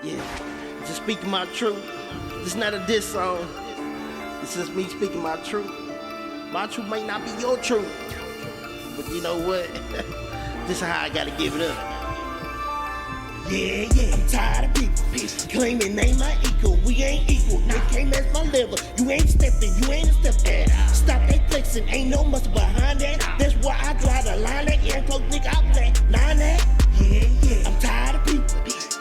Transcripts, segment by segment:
Yeah, just speaking my truth. This not a diss song. This is me speaking my truth. My truth may not be your truth, but you know what? This is how I gotta give it up. Yeah, I'm tired of people claiming they my equal. We ain't equal. They can't match my level. You ain't stepping, you ain't stepping. Stop that flexing, ain't no muscle behind that. That's why I draw the line. That young close nigga out there. Nine that. Yeah. I'm tired of people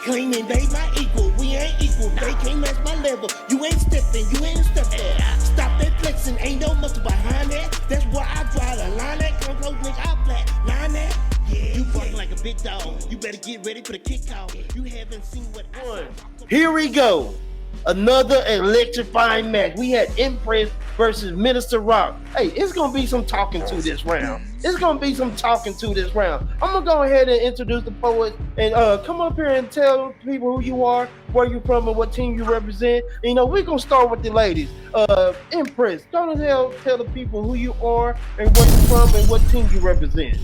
claiming they my equal. We ain't equal. They can't match my level. You ain't stepping, you ain't stepping. Stop that flexing, ain't no muscle behind that. That's why I draw the line. That young close nigga out there. Nine that. You barking like a big dog. You better get ready for the kickoff. You haven't seen what I saw. Here we go. Another electrifying match. We had Impresse versus Minister Rock. Hey, it's gonna be some talking to this round. I'm gonna go ahead and introduce the poets and come up here and tell people who you are, where you from, and what team you represent. And, we're gonna start with the ladies. Impresse, go ahead tell the people who you are and where you from and what team you represent.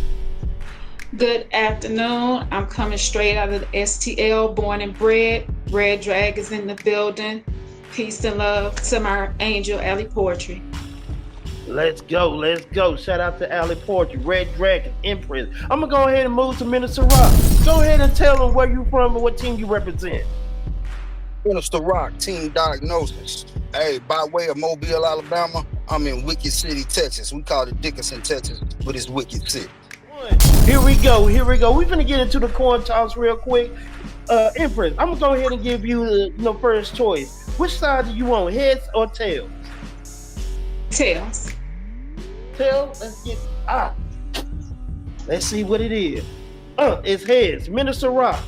Good afternoon. I'm coming straight out of the STL, born and bred. Red Dragons in the building. Peace and love to my angel, Alley Poetry. Let's go. Shout out to Alley Poetry, Red Dragon, Impresse. I'm going to go ahead and move to Minister Rock. Go ahead and tell them where you from and what team you represent. Minister Rock, Team Diagnosis. Hey, by way of Mobile, Alabama, I'm in Wicked City, Texas. We call it Dickinson, Texas, but it's Wicked City. Here we go. We're gonna get into the coin toss real quick. Impresse, I'm gonna go ahead and give you the first choice. Which side do you want, heads or tails? Tails. Tails. Let's see what it is. It's heads. Minister Rock,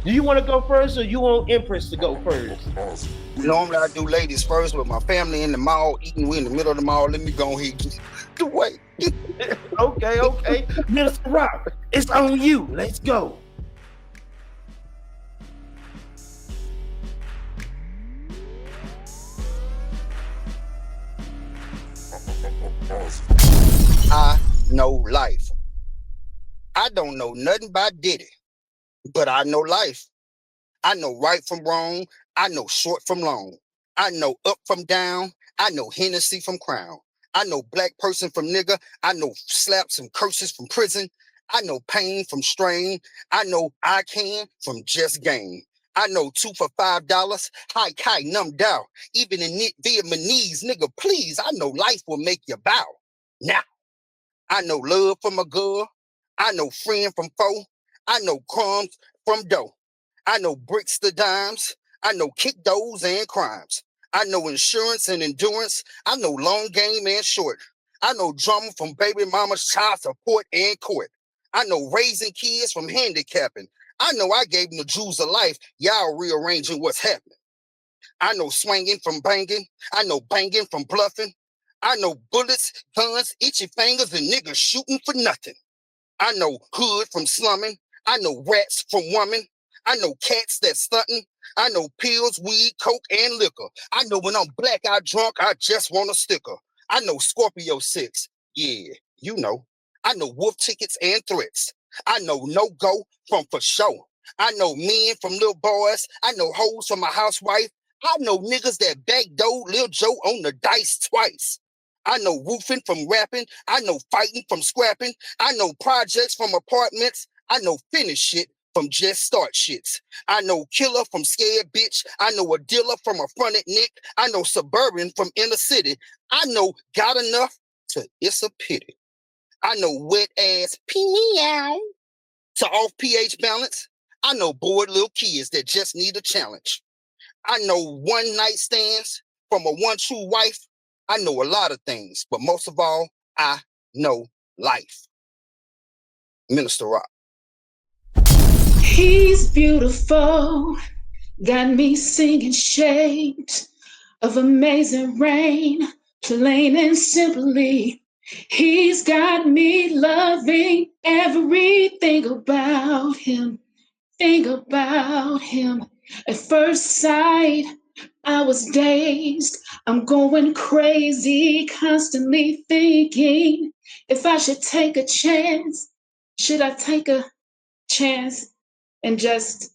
do you want to go first or you want Impresse to go first? Normally I do ladies first, but my family in the mall eating. We in the middle of the mall. Let me go ahead and get the way. Okay. Minister Rock, it's on you. Let's go. I know life. I don't know nothing about Diddy, but I know life. I know right from wrong. I know short from long. I know up from down. I know Hennessy from Crown. I know black person from nigga. I know slaps and curses from prison. I know pain from strain. I know I can from just game. I know 2 for $5. High kai numbed out. Even in Vietnamese, nigga, please. I know life will make you bow. Now, I know love from a girl. I know friend from foe. I know crumbs from dough. I know bricks to dimes. I know kick doors and crimes. I know insurance and endurance. I know long game and short. I know drama from baby mama's child support and court. I know raising kids from handicapping. I know I gave them the jewels of life. Y'all rearranging what's happening. I know swinging from banging. I know banging from bluffing. I know bullets, guns, itchy fingers, and niggas shooting for nothing. I know hood from slumming. I know rats from woman. I know cats that stunting. I know pills, weed, coke, and liquor. I know when I'm blackout drunk, I just want a sticker. I know Scorpio 6. Yeah, you know. I know wolf tickets and threats. I know no-go from for sure. I know men from little boys. I know hoes from my housewife. I know niggas that backdoor Lil Joe on the dice twice. I know roofing from rapping. I know fighting from scrapping. I know projects from apartments. I know finish shit from just start shits. I know killer from scared bitch. I know a dealer from a fronted nick. I know suburban from inner city. I know got enough to it's a pity. I know wet ass meow to off pH balance. I know bored little kids that just need a challenge. I know one night stands from a one true wife. I know a lot of things, but most of all, I know life. Minister Rock. He's beautiful, got me singing shades of amazing rain, plain and simply. He's got me loving everything about him. Think about him. At first sight, I was dazed. I'm going crazy, constantly thinking if I should take a chance. Should I take a chance and just,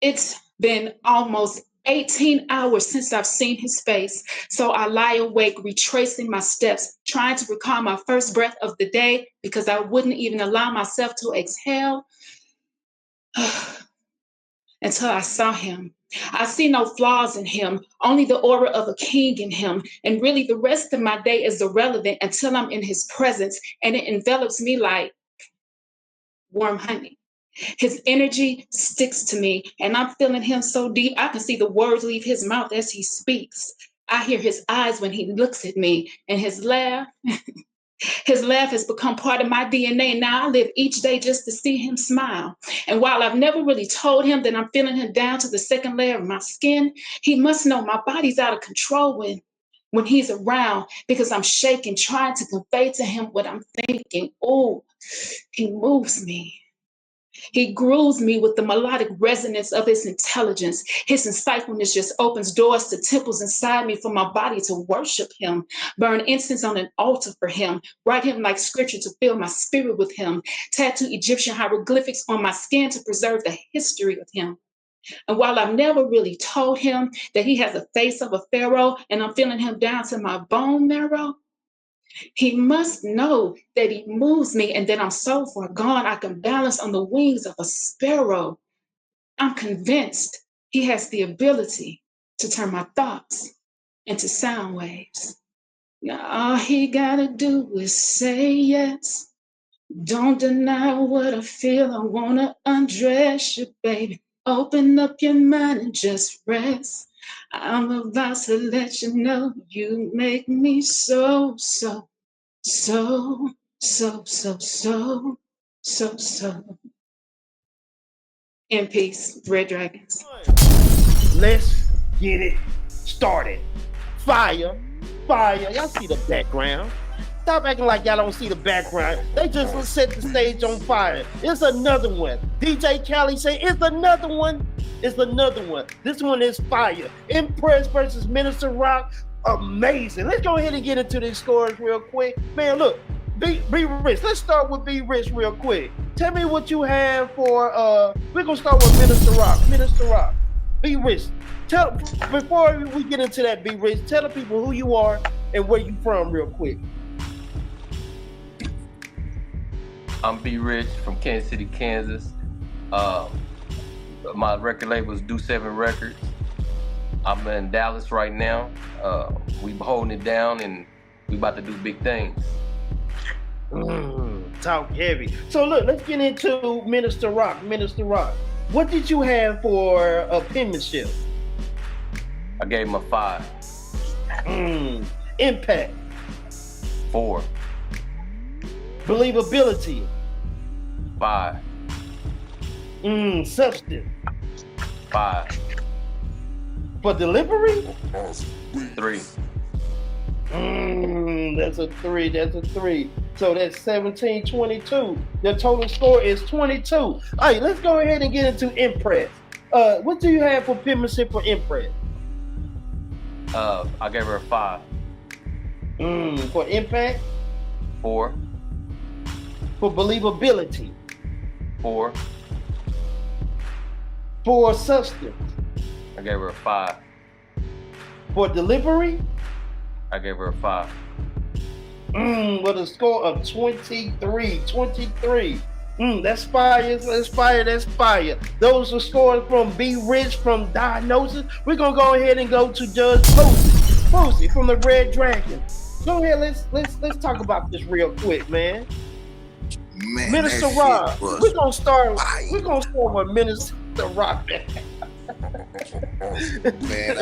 it's been almost 18 hours since I've seen his face. So I lie awake, retracing my steps, trying to recall my first breath of the day because I wouldn't even allow myself to exhale until I saw him. I see no flaws in him, only the aura of a king in him. And really, the rest of my day is irrelevant until I'm in his presence and it envelops me like warm honey. His energy sticks to me, and I'm feeling him so deep, I can see the words leave his mouth as he speaks. I hear his eyes when he looks at me, and his laugh has become part of my DNA. Now I live each day just to see him smile. And while I've never really told him that I'm feeling him down to the second layer of my skin, he must know my body's out of control when he's around because I'm shaking, trying to convey to him what I'm thinking. Oh, he moves me. He grooves me with the melodic resonance of his intelligence. His insightfulness just opens doors to temples inside me for my body to worship him, burn incense on an altar for him, write him like scripture to fill my spirit with him, tattoo Egyptian hieroglyphics on my skin to preserve the history of him. And while I've never really told him that he has the face of a pharaoh and I'm feeling him down to my bone marrow, he must know that he moves me and that I'm so far gone I can balance on the wings of a sparrow. I'm convinced he has the ability to turn my thoughts into sound waves. All he gotta do is say yes. Don't deny what I feel. I wanna undress you, baby. Open up your mind and just rest. I'm about to let you know you make me so, so, so, so, so, so, so, so. In peace, Red Dragons. Let's get it started. Fire, fire. Y'all see the background. Stop acting like y'all don't see the background. They just set the stage on fire. It's another one. DJ Khaled say it's another one. It's another one. This one is fire. Impresse versus Minister Rock. Amazing. Let's go ahead and get into these scores real quick. Man, look. Be Rich. Let's start with Be Rich real quick. Tell me what you have for we're gonna start with Minister Rock. Minister Rock. Be Rich. Before we get into that, Be Rich, tell the people who you are and where you from real quick. I'm Be Rich from Kansas City, Kansas. My record label is Do 7 Records. I'm in Dallas right now. We holding it down and we about to do big things. Talk heavy. So look, let's get into Minister Rock. Minister Rock, what did you have for penmanship? I gave him a 5. Impact. 4. Believability. 5. Substance. 5. For delivery? 3. That's a 3. That's a 3. So that's 17, 22. The total score is 22. All right, let's go ahead and get into Impresse. What do you have for penmanship for Impresse? I gave her a 5. For impact? 4. For believability? 4. For substance? I gave her a 5. For delivery? I gave her a 5. With a score of 23. 23. That's fire. That's fire. That's fire. Those are scores from Be Rich from Diagnosis. We're gonna go ahead and go to Judge Posey from the Red Dragon. Go ahead. Let's talk about this real quick, man. Man, Minister Rock. We're gonna start with Minister Rock. Man,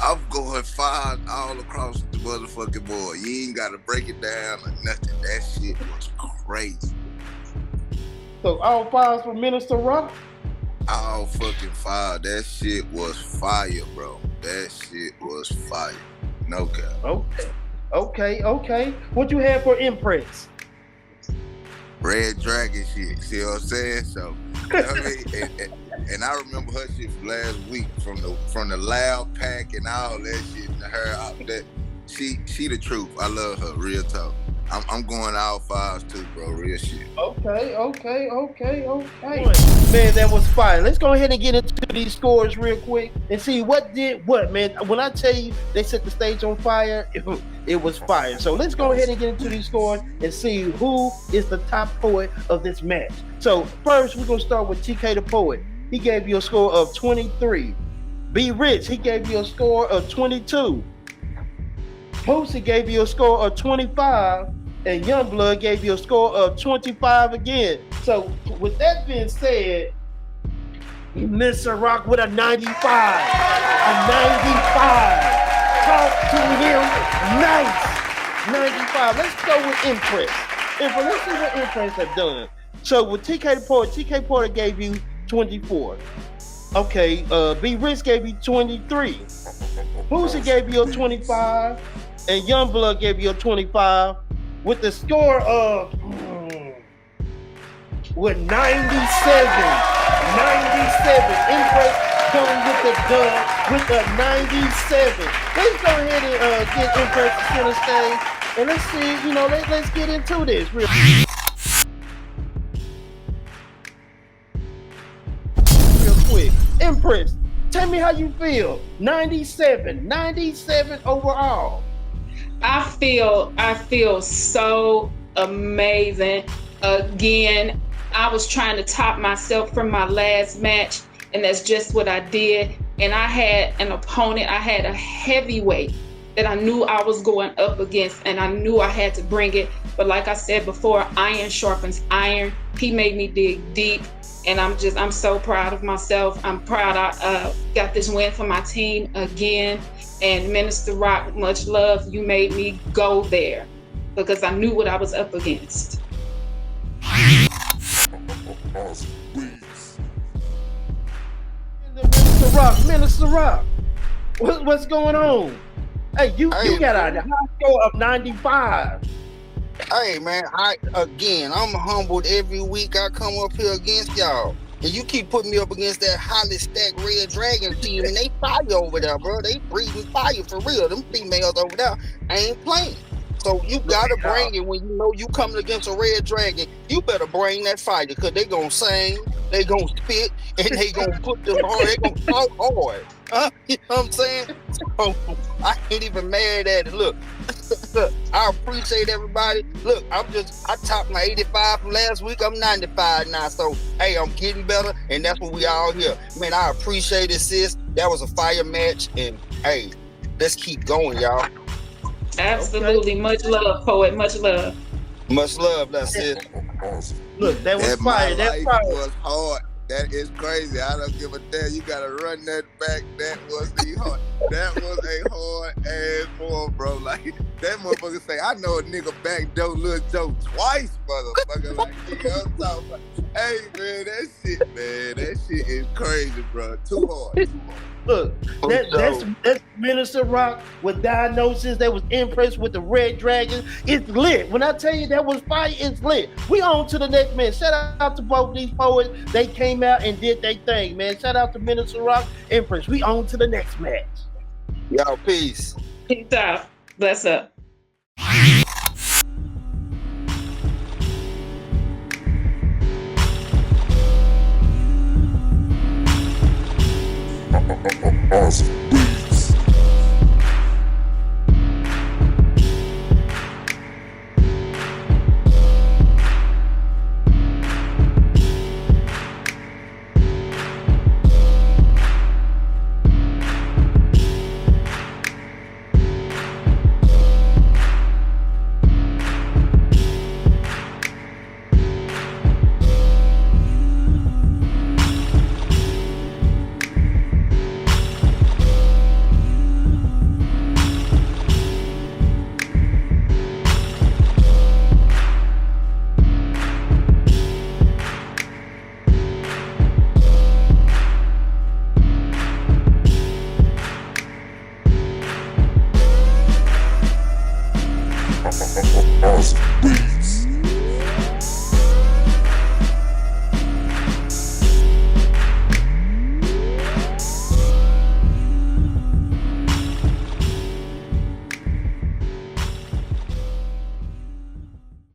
I'm going 5 all across the motherfucking board. You ain't gotta break it down or nothing. That shit was crazy. So all 5s for Minister Rock? All fucking 5. That shit was fire, bro. That shit was fire. No cap. Okay. What you have for Impresse? Red Dragon shit. See what I'm saying? So, you know what I mean? And I remember her shit from last week, from the loud pack and all that shit. And her out that she the truth. I love her, real talk. I'm going all fives too, bro. Real shit. Okay. Man, that was fire. Let's go ahead and get into these scores real quick and see what did what, man. When I tell you they set the stage on fire, it was fire. So let's go ahead and get into these scores and see who is the top poet of this match. So first, we're gonna start with TK the Poet. He gave you a score of 23. B Rich, he gave you a score of 22. Boosie gave you a score of 25, and Youngblood gave you a score of 25 again. So with that being said, Mr. Rock with a 95. A 95. Talk to him nice. 95. Let's go with Impresse. Let's see what Impresse have done. So with TK the Poet gave you 24. Okay, B Rich gave you 23. Boosie gave you a 25. And Youngblood gave you a 25 with the score of with 97. 97. Impresse going with the dub with a 97. Let's go ahead and get Impresse to center stage and let's see, let's get into this real quick. Impresse, tell me how you feel. 97 overall. I feel so amazing. Again, I was trying to top myself from my last match, and that's just what I did. And I had an opponent, I had a heavyweight that I knew I was going up against, and I knew I had to bring it. But like I said before, iron sharpens iron. He made me dig deep, and I'm so proud of myself. I'm proud I got this win for my team again. And Minister Rock, much love. You made me go there because I knew what I was up against. Minister Rock, what's going on? Hey, you got a high score of 95. Hey man, I'm humbled every week I come up here against y'all. And you keep putting me up against that highly stacked Red Dragon team, and they fire over there, bro. They breathing fire for real. Them females over there ain't playing. So you gotta bring it when you know you coming against a Red Dragon. You better bring that fire because they gonna sing, they gonna spit, and they gonna put them hard. They gonna talk hard. You know what I'm saying? So I ain't even mad at it. Look, I appreciate everybody. Look, I topped my 85 from last week. I'm 95 now. So, hey, I'm getting better, and that's what we all here. Man, I appreciate it, sis. That was a fire match, and hey, let's keep going, y'all. Absolutely. Okay. Much love, Poet. Much love. Much love, that's it. Look, that was fire. That was hard. That is crazy. I don't give a damn. You gotta run that back. That was hard. That was a hard ass ball, bro. Like that motherfucker say, I know a nigga back door Lil Joe twice, motherfucker. Like, you know what I'm talking about? Hey man, that shit is crazy, bro. Too hard. Look, that's Minister Rock with Diagnosis. That was Impresse with the Red Dragon. It's lit. When I tell you that was fire, it's lit. We on to the next man. Shout out to both these poets. They came out and did their thing, man. Shout out to Minister Rock, Impresse. We on to the next match. Y'all, peace. Peace out. Bless up. Awesome.